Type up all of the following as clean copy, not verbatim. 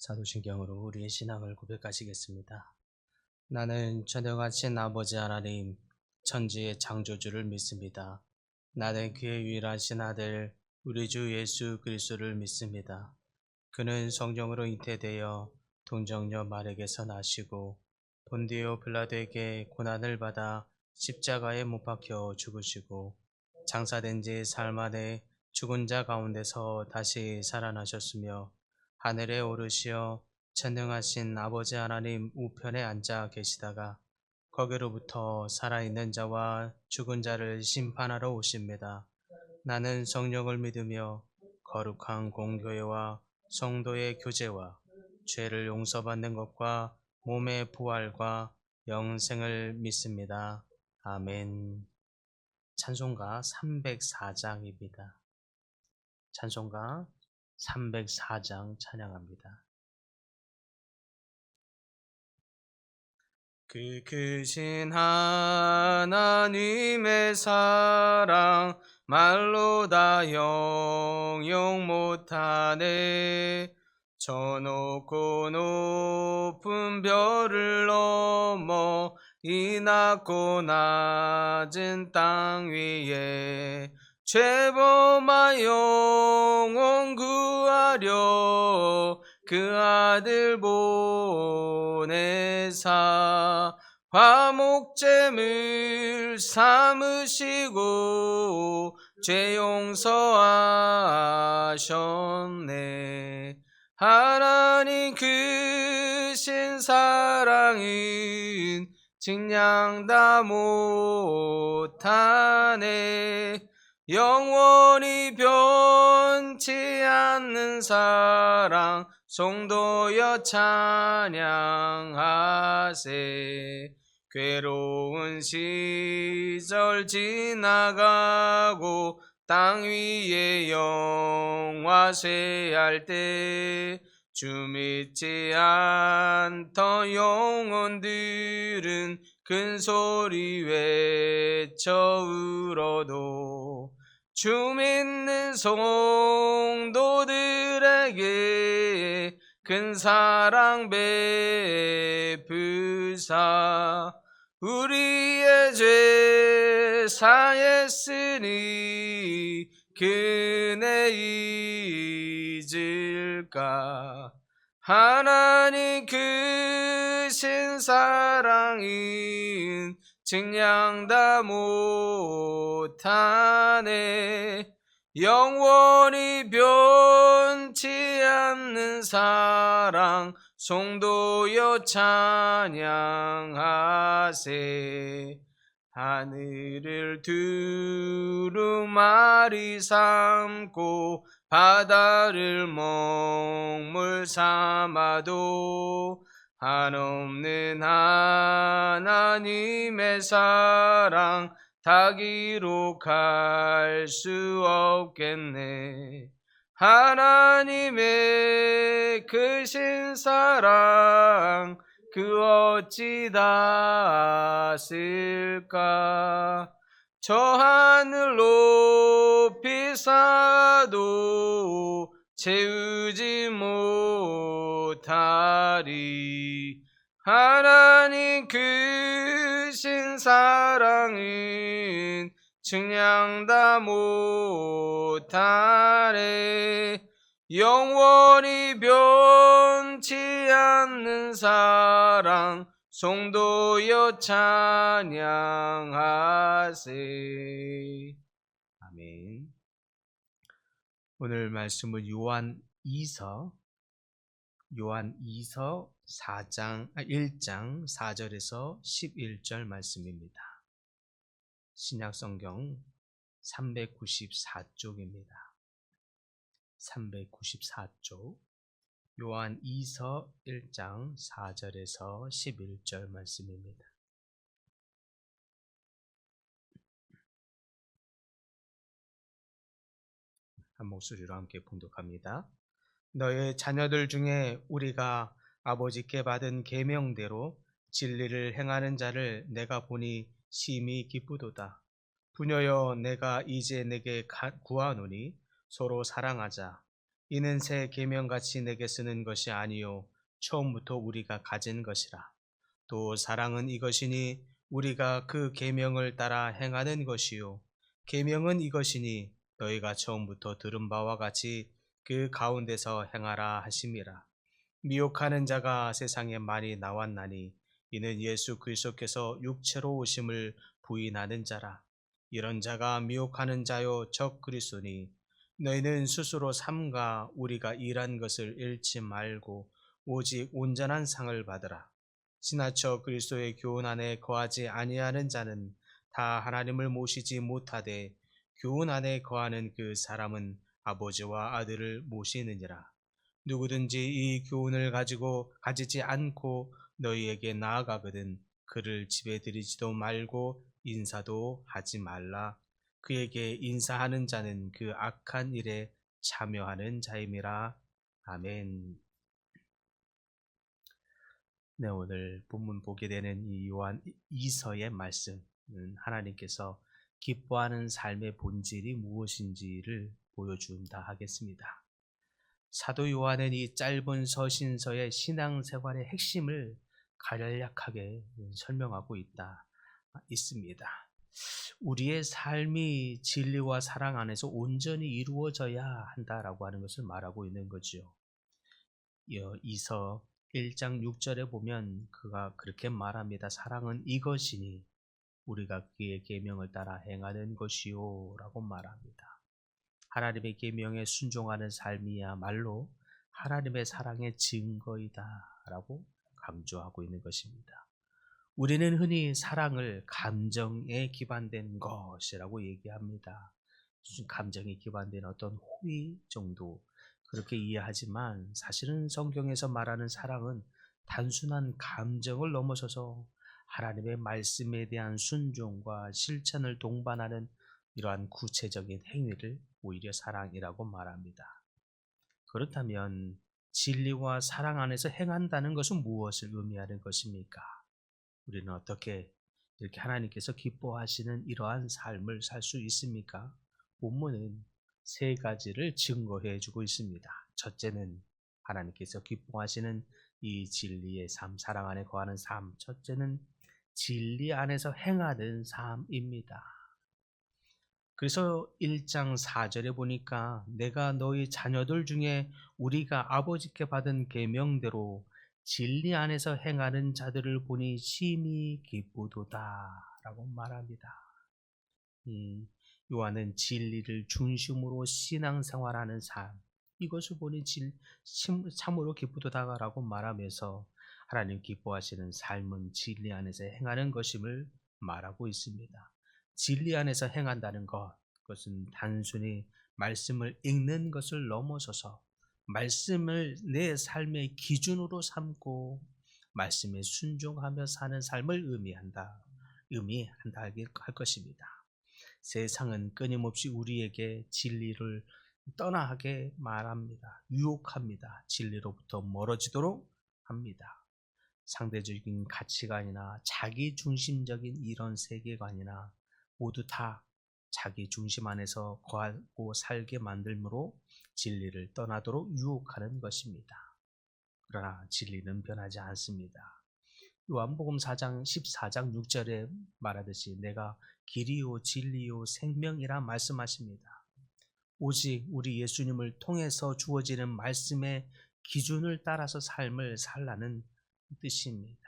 사도신경으로 우리의 신앙을 고백하시겠습니다. 나는 전능하신 아버지 하나님, 천지의 창조주를 믿습니다. 나는 그의 유일하신 아들, 우리 주 예수 그리스도를 믿습니다. 그는 성령으로 잉태되어 동정녀 마리아에게서 나시고 본디오 빌라도에게 고난을 받아 십자가에 못 박혀 죽으시고 장사된 지 사흘 만에 죽은 자 가운데서 다시 살아나셨으며 하늘에 오르시어 전능하신 아버지 하나님 우편에 앉아 계시다가 거기로부터 살아있는 자와 죽은 자를 심판하러 오십니다. 나는 성령을 믿으며 거룩한 공교회와 성도의 교제와 죄를 용서받는 것과 몸의 부활과 영생을 믿습니다. 아멘. 찬송가 304장입니다. 찬송가 304장 찬양합니다. 그 크신 하나님의 사랑 말로 다 형용 못하네. 저 높고 높은 별을 넘어 이 낮고 낮은 땅 위에 죄범한 영혼 구하려 그 아들 보내사 화목제물 삼으시고 죄 용서하셨네. 하나님 크신 사랑은 증량 다 못하네. 영원히 변치 않는 사랑 성도여 찬양하세. 괴로운 시절 지나가고 땅 위에 영화쇠할 때 주 믿지 않던 영혼들은 큰 소리 외쳐 울어도 주 믿는 성도들에게 큰 사랑 베푸사 우리의 죄 사했으니 그네 잊을까. 하나님 크신 사랑은 증량 다 못하네. 영원히 변치 않는 사랑 성도여 찬양하세. 하늘을 두루마리 삼고 바다를 먹물 삼아도 한없는 하나님의 사랑 다 기록할 수 없겠네. 하나님의 크신 사랑 그 어찌 닿았을까. 저 하늘 높이 쌓아도 채우지 못하리. 하나님 크신 사랑은 증량 다 못하네. 영원히 변치 않는 사랑 성도여 찬양하세. 아멘. 오늘 말씀은 요한 2서 1장 4절에서 11절 말씀입니다. 신약성경 394쪽입니다. 394쪽 요한 2서 1장 4절에서 11절 말씀입니다. 한 목소리로 함께 봉독합니다. 너의 자녀들 중에 우리가 아버지께 받은 계명대로 진리를 행하는 자를 내가 보니 심히 기쁘도다. 부녀여 내가 이제 내게 구하노니 서로 사랑하자. 이는 새 계명같이 내게 쓰는 것이 아니요 처음부터 우리가 가진 것이라. 또 사랑은 이것이니 우리가 그 계명을 따라 행하는 것이요 계명은 이것이니 너희가 처음부터 들은 바와 같이 그 가운데서 행하라 하심이라. 미혹하는 자가 세상에 많이 나왔나니 이는 예수 그리스도께서 육체로 오심을 부인하는 자라. 이런 자가 미혹하는 자요 적 그리스도니 너희는 스스로 삼가 우리가 일한 것을 잃지 말고 오직 온전한 상을 받으라. 지나쳐 그리스도의 교훈 안에 거하지 아니하는 자는 다 하나님을 모시지 못하되 교훈 안에 거하는 그 사람은 아버지와 아들을 모시느니라. 누구든지 이 교훈을 가지고 가지지 않고 너희에게 나아가거든 그를 집에 들이지도 말고 인사도 하지 말라. 그에게 인사하는 자는 그 악한 일에 참여하는 자임이라. 아멘. 네, 오늘 본문 보게 되는 이 요한 2서의 말씀은 하나님께서 기뻐하는 삶의 본질이 무엇인지를 보여준다 하겠습니다. 사도 요한은 이 짧은 서신서의 신앙생활의 핵심을 간략하게 설명하고 있습니다. 우리의 삶이 진리와 사랑 안에서 온전히 이루어져야 한다라고 하는 것을 말하고 있는 거죠. 이서 1장 6절에 보면 그가 그렇게 말합니다. 사랑은 이것이니 우리가 그의 계명을 따라 행하는 것이요 라고 말합니다. 하나님의 계명에 순종하는 삶이야말로 하나님의 사랑의 증거이다 라고 강조하고 있는 것입니다. 우리는 흔히 사랑을 감정에 기반된 것이라고 얘기합니다. 감정에 기반된 어떤 호의 정도 그렇게 이해하지만 사실은 성경에서 말하는 사랑은 단순한 감정을 넘어서서 하나님의 말씀에 대한 순종과 실천을 동반하는 이러한 구체적인 행위를 오히려 사랑이라고 말합니다. 그렇다면 진리와 사랑 안에서 행한다는 것은 무엇을 의미하는 것입니까? 우리는 어떻게 이렇게 하나님께서 기뻐하시는 이러한 삶을 살 수 있습니까? 본문은 세 가지를 증거해 주고 있습니다. 첫째는 하나님께서 기뻐하시는 이 진리의 삶, 사랑 안에 거하는 삶. 첫째는 진리 안에서 행하는 삶입니다. 그래서 1장 4절에 보니까 내가 너희 자녀들 중에 우리가 아버지께 받은 계명대로 진리 안에서 행하는 자들을 보니 심히 기쁘도다 라고 말합니다. 요한은 진리를 중심으로 신앙생활하는 삶, 이것을 보니 참으로 기쁘도다라고 말하면서 하나님 기뻐하시는 삶은 진리 안에서 행하는 것임을 말하고 있습니다. 진리 안에서 행한다는 것, 그것은 단순히 말씀을 읽는 것을 넘어서서 말씀을 내 삶의 기준으로 삼고 말씀에 순종하며 사는 삶을 의미한다 할 것입니다. 세상은 끊임없이 우리에게 진리를 떠나게 말합니다. 유혹합니다. 진리로부터 멀어지도록 합니다. 상대적인 가치관이나 자기 중심적인 이런 세계관이나 모두 다 자기 중심 안에서 거하고 살게 만들므로 진리를 떠나도록 유혹하는 것입니다. 그러나 진리는 변하지 않습니다. 요한복음 4장 14장 6절에 말하듯이 내가 길이요 진리요 생명이라 말씀하십니다. 오직 우리 예수님을 통해서 주어지는 말씀의 기준을 따라서 삶을 살라는 뜻입니다.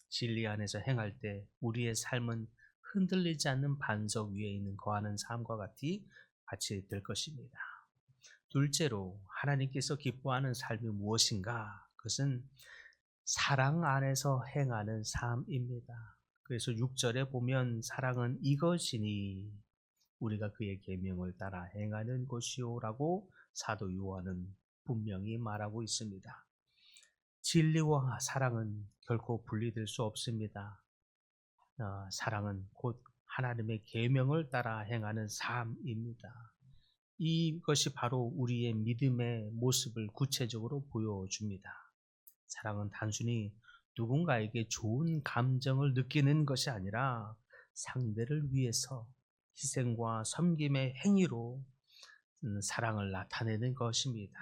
진리 안에서 행할 때 우리의 삶은 흔들리지 않는 반석 위에 있는 거하는 삶과 같이 될 것입니다. 둘째로 하나님께서 기뻐하는 삶이 무엇인가? 그것은 사랑 안에서 행하는 삶입니다. 그래서 6절에 보면 사랑은 이것이니 우리가 그의 계명을 따라 행하는 것이요라고 사도 요한은 분명히 말하고 있습니다. 진리와 사랑은 결코 분리될 수 없습니다. 사랑은 곧 하나님의 계명을 따라 행하는 삶입니다. 이것이 바로 우리의 믿음의 모습을 구체적으로 보여줍니다. 사랑은 단순히 누군가에게 좋은 감정을 느끼는 것이 아니라 상대를 위해서 희생과 섬김의 행위로 사랑을 나타내는 것입니다.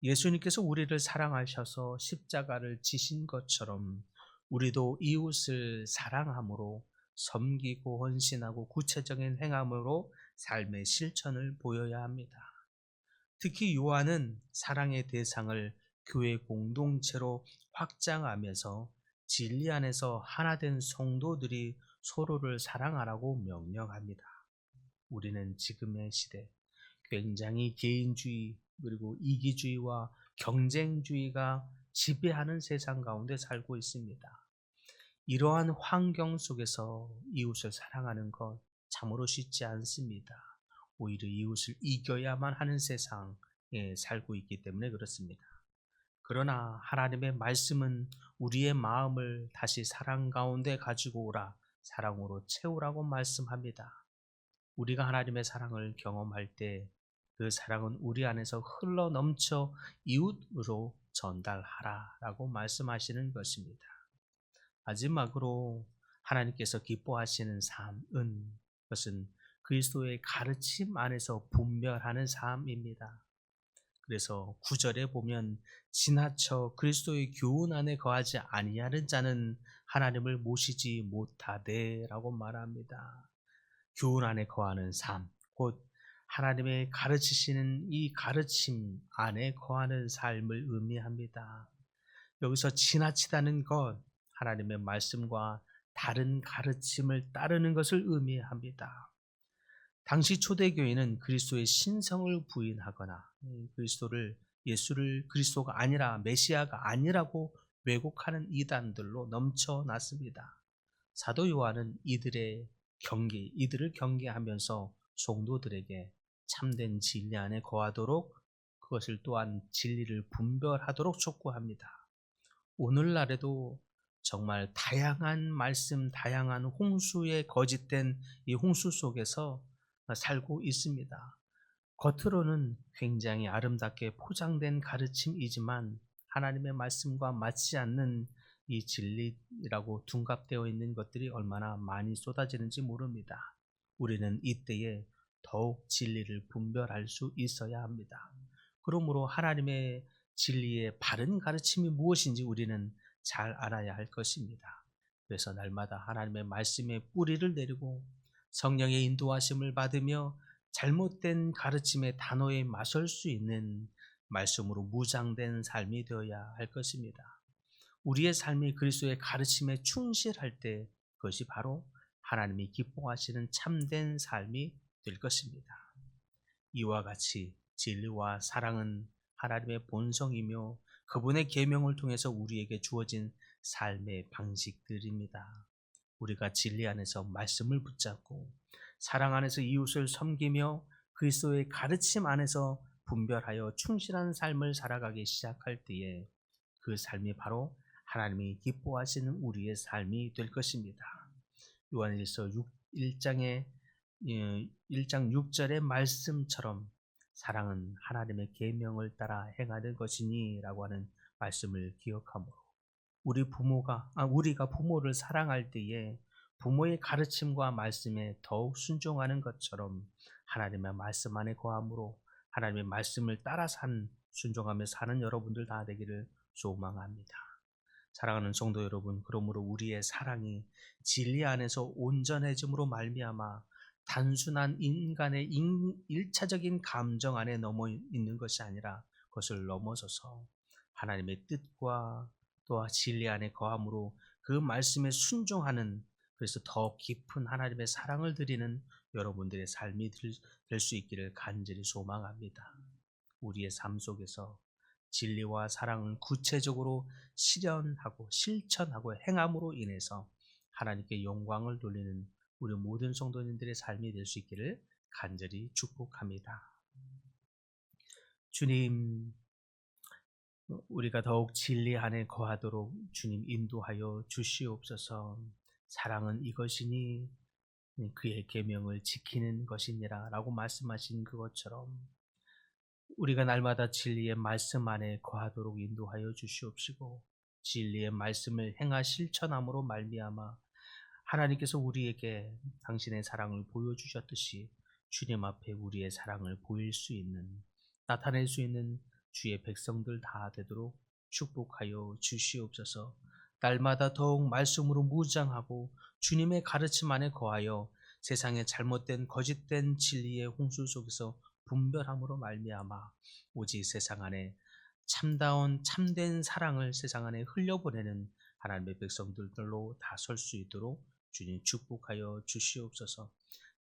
예수님께서 우리를 사랑하셔서 십자가를 지신 것처럼 우리도 이웃을 사랑함으로 섬기고 헌신하고 구체적인 행함으로 삶의 실천을 보여야 합니다. 특히 요한은 사랑의 대상을 교회 공동체로 확장하면서 진리 안에서 하나된 성도들이 서로를 사랑하라고 명령합니다. 우리는 지금의 시대 굉장히 개인주의 그리고 이기주의와 경쟁주의가 지배하는 세상 가운데 살고 있습니다. 이러한 환경 속에서 이웃을 사랑하는 것 참으로 쉽지 않습니다. 오히려 이웃을 이겨야만 하는 세상에 살고 있기 때문에 그렇습니다. 그러나 하나님의 말씀은 우리의 마음을 다시 사랑 가운데 가지고 오라, 사랑으로 채우라고 말씀합니다. 우리가 하나님의 사랑을 경험할 때 그 사랑은 우리 안에서 흘러 넘쳐 이웃으로 전달하라라고 말씀하시는 것입니다. 마지막으로 하나님께서 기뻐하시는 삶은 그것은 그리스도의 가르침 안에서 분별하는 삶입니다. 그래서 9절에 보면 지나쳐 그리스도의 교훈 안에 거하지 아니하는 자는 하나님을 모시지 못하되라고 말합니다. 교훈 안에 거하는 삶, 곧 하나님의 가르치시는 이 가르침 안에 거하는 삶을 의미합니다. 여기서 지나치다는 것, 하나님의 말씀과 다른 가르침을 따르는 것을 의미합니다. 당시 초대교회는 그리스도의 신성을 부인하거나 예수를 그리스도가 아니라 메시아가 아니라고 왜곡하는 이단들로 넘쳐났습니다. 사도 요한은 이들을 경계하면서 성도들에게 참된 진리 안에 거하도록 그것을 또한 진리를 분별하도록 촉구합니다. 오늘날에도 정말 다양한 말씀, 다양한 홍수에 거짓된 이 홍수 속에서 살고 있습니다. 겉으로는 굉장히 아름답게 포장된 가르침이지만 하나님의 말씀과 맞지 않는 이 진리라고 둔갑되어 있는 것들이 얼마나 많이 쏟아지는지 모릅니다. 우리는 이때에 더욱 진리를 분별할 수 있어야 합니다. 그러므로 하나님의 진리의 바른 가르침이 무엇인지 우리는 잘 알아야 할 것입니다. 그래서 날마다 하나님의 말씀에 뿌리를 내리고 성령의 인도하심을 받으며 잘못된 가르침의 단어에 맞설 수 있는 말씀으로 무장된 삶이 되어야 할 것입니다. 우리의 삶이 그리스도의 가르침에 충실할 때 그것이 바로 하나님이 기뻐하시는 참된 삶이 될 것입니다. 이와 같이 진리와 사랑은 하나님의 본성이며 그분의 계명을 통해서 우리에게 주어진 삶의 방식들입니다. 우리가 진리 안에서 말씀을 붙잡고 사랑 안에서 이웃을 섬기며 그리스도의 가르침 안에서 분별하여 충실한 삶을 살아가기 시작할 때에 그 삶이 바로 하나님이 기뻐하시는 우리의 삶이 될 것입니다. 요한일서 1장 6절의 말씀처럼 사랑은 하나님의 계명을 따라 행하는 것이니 라고 하는 말씀을 기억하므로 우리가 부모를 사랑할 때에 부모의 가르침과 말씀에 더욱 순종하는 것처럼 하나님의 말씀 안에 거함으로 하나님의 말씀을 따라 순종하며 사는 여러분들 다 되기를 소망합니다. 사랑하는 성도 여러분, 그러므로 우리의 사랑이 진리 안에서 온전해짐으로 말미암아 단순한 인간의 일차적인 감정 안에 넘어 있는 것이 아니라 그것을 넘어서서 하나님의 뜻과 또 진리 안에 거함으로 그 말씀에 순종하는, 그래서 더 깊은 하나님의 사랑을 드리는 여러분들의 삶이 될 수 있기를 간절히 소망합니다. 우리의 삶 속에서 진리와 사랑을 구체적으로 실현하고 실천하고 행함으로 인해서 하나님께 영광을 돌리는 우리 모든 성도님들의 삶이 될 수 있기를 간절히 축복합니다. 주님, 우리가 더욱 진리 안에 거하도록 주님 인도하여 주시옵소서. 사랑은 이것이니 그의 계명을 지키는 것이니라 라고 말씀하신 그것처럼 우리가 날마다 진리의 말씀 안에 거하도록 인도하여 주시옵시고 진리의 말씀을 행하 실천함으로 말미암아 하나님께서 우리에게 당신의 사랑을 보여주셨듯이 주님 앞에 우리의 사랑을 보일 수 있는, 나타낼 수 있는 주의 백성들 다 되도록 축복하여 주시옵소서. 날마다 더욱 말씀으로 무장하고 주님의 가르침 안에 거하여 세상의 잘못된 거짓된 진리의 홍수 속에서 분별함으로 말미암아 오직 세상 안에 참다운 참된 사랑을 세상 안에 흘려보내는 하나님의 백성들로 다 설 수 있도록 주님 축복하여 주시옵소서.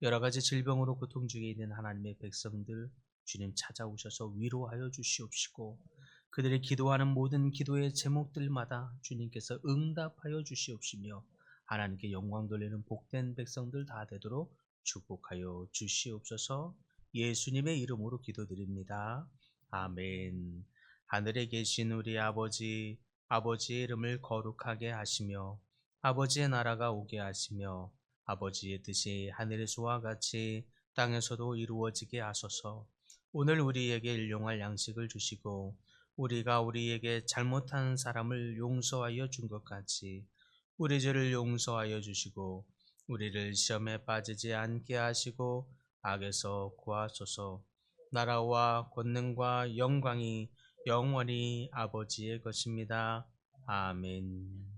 여러 가지 질병으로 고통 중에 있는 하나님의 백성들 주님 찾아오셔서 위로하여 주시옵시고, 그들이 기도하는 모든 기도의 제목들마다 주님께서 응답하여 주시옵시며 하나님께 영광 돌리는 복된 백성들 다 되도록 축복하여 주시옵소서. 예수님의 이름으로 기도드립니다. 아멘. 하늘에 계신 우리 아버지, 아버지의 이름을 거룩하게 하시며 아버지의 나라가 오게 하시며 아버지의 뜻이 하늘에서와 같이 땅에서도 이루어지게 하소서. 오늘 우리에게 일용할 양식을 주시고 우리가 우리에게 잘못한 사람을 용서하여 준 것 같이 우리 죄를 용서하여 주시고 우리를 시험에 빠지지 않게 하시고 악에서 구하소서. 나라와 권능과 영광이 영원히 아버지의 것입니다. 아멘.